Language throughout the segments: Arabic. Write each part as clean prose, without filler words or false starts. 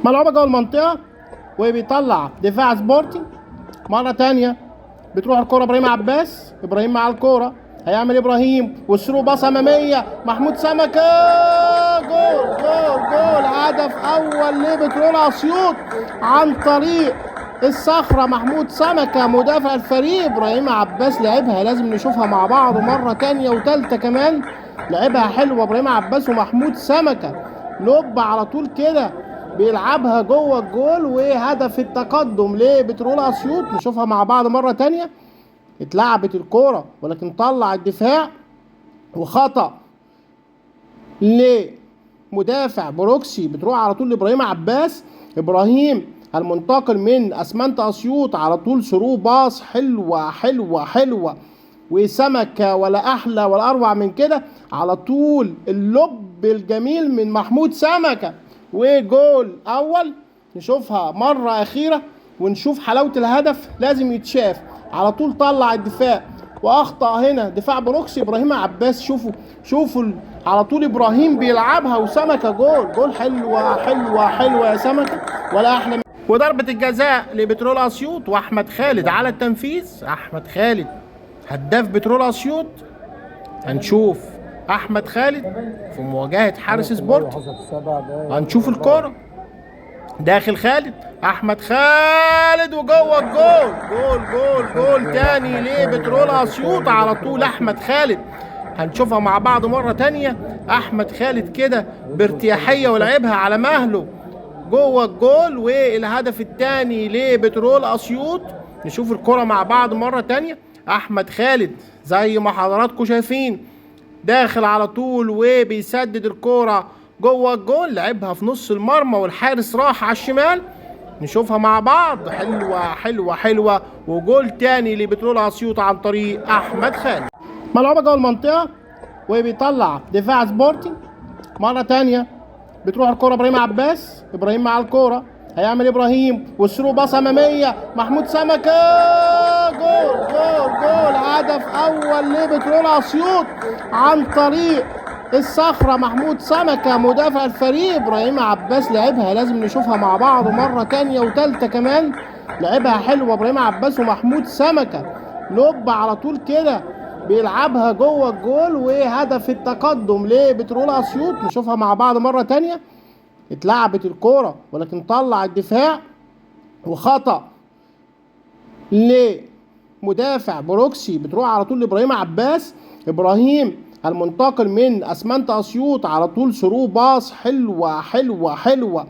ملعوبة جوه المنطقة وبيطلع دفاع سبورتنج مرة تانية. بتروح الكرة ابراهيم عباس، ابراهيم مع الكرة هيعمل ابراهيم والثرو باص امامية محمود سمكة. جول جول جول، هدف اول لبترول اسيوط عن طريق الصخرة محمود سمكة مدافع الفريق. ابراهيم عباس لعبها، لازم نشوفها مع بعض مرة تانية وتالتة كمان. لعبها حلوة ابراهيم عباس ومحمود سمكة، لوب على طول كده بيلعبها جوه الجول، وهدف التقدم لبترول اسيوط. نشوفها مع بعض مرة تانية. اتلعبت الكورة ولكن طلع الدفاع وخطأ لمدافع بروكسي، بتروح على طول لابراهيم عباس. ابراهيم المنتقل من اسمنت اسيوط على طول ثرو باص حلوة حلوة حلوة، وسمكة ولا احلى ولا اروع من كده. على طول اللب الجميل من محمود سمكة وجول اول. نشوفها مرة اخيرة ونشوف حلاوة الهدف، لازم يتشاف. على طول طلع الدفاع واخطأ هنا دفاع بروكسي ابراهيم عباس. شوفوا على طول ابراهيم بيلعبها وسمكة جول جول. حلوة حلوة حلوة يا سمكة ولا احلى من. وضربة الجزاء لبترول اسيوط واحمد خالد على التنفيذ. احمد خالد هداف بترول اسيوط. هنشوف احمد خالد في مواجهة حارس سبورت. هنشوف الكرة داخل خالد، احمد خالد وجوه الجول. جول جول جول تاني لبترول اسيوط على طول احمد خالد. هنشوفها مع بعض مرة تانية. احمد خالد كده بارتياحية ولعبها على مهله جوه الجول، والهدف التاني لبترول اسيوط. نشوف الكرة مع بعض مرة تانية. احمد خالد زي ما حضراتكم شايفين داخل على طول وبيسدد الكرة جوه الجول، لعبها في نص المرمى والحارس راح على الشمال. نشوفها مع بعض. حلوة حلوة حلوة، وجول تاني لبترول اسيوط عن طريق احمد خالد. ملعوبة جوه المنطقة وبيطلع دفاع سبورتنج مرة تانية. بتروح الكرة ابراهيم عباس، ابراهيم مع الكرة هيعمل ابراهيم والثرو باص امامية محمود سمكة. جول جول جول، هدف اول لبترول اسيوط عن طريق الصخرة محمود سمكة مدافع الفريق. ابراهيم عباس لعبها، لازم نشوفها مع بعض مرة تانية وتالتة كمان. لعبها حلوة ابراهيم عباس ومحمود سمكة، لوب على طول كده بيلعبها جوه الجول، وهدف التقدم لبترول اسيوط. نشوفها مع بعض مرة تانية. اتلعبت الكورة ولكن طلع الدفاع وخطأ لمدافع بروكسي، بتروح على طول لابراهيم عباس. ابراهيم المنتقل من اسمنت اسيوط على طول ثرو باص حلوة حلوة حلوة،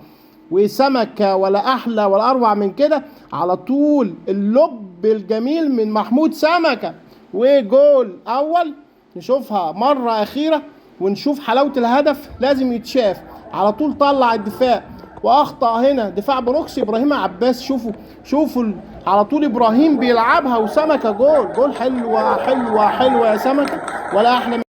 وسمكة ولا احلى ولا اروع من كده. على طول اللب الجميل من محمود سمكة وجول اول. نشوفها مرة اخيرة ونشوف حلاوة الهدف، لازم يتشاف. على طول طلع الدفاع واخطأ هنا دفاع بروكسي ابراهيم عباس. شوفوا على طول ابراهيم بيلعبها وسمكة جول جول. حلوة حلوة حلوة يا سمكة ولا احلى من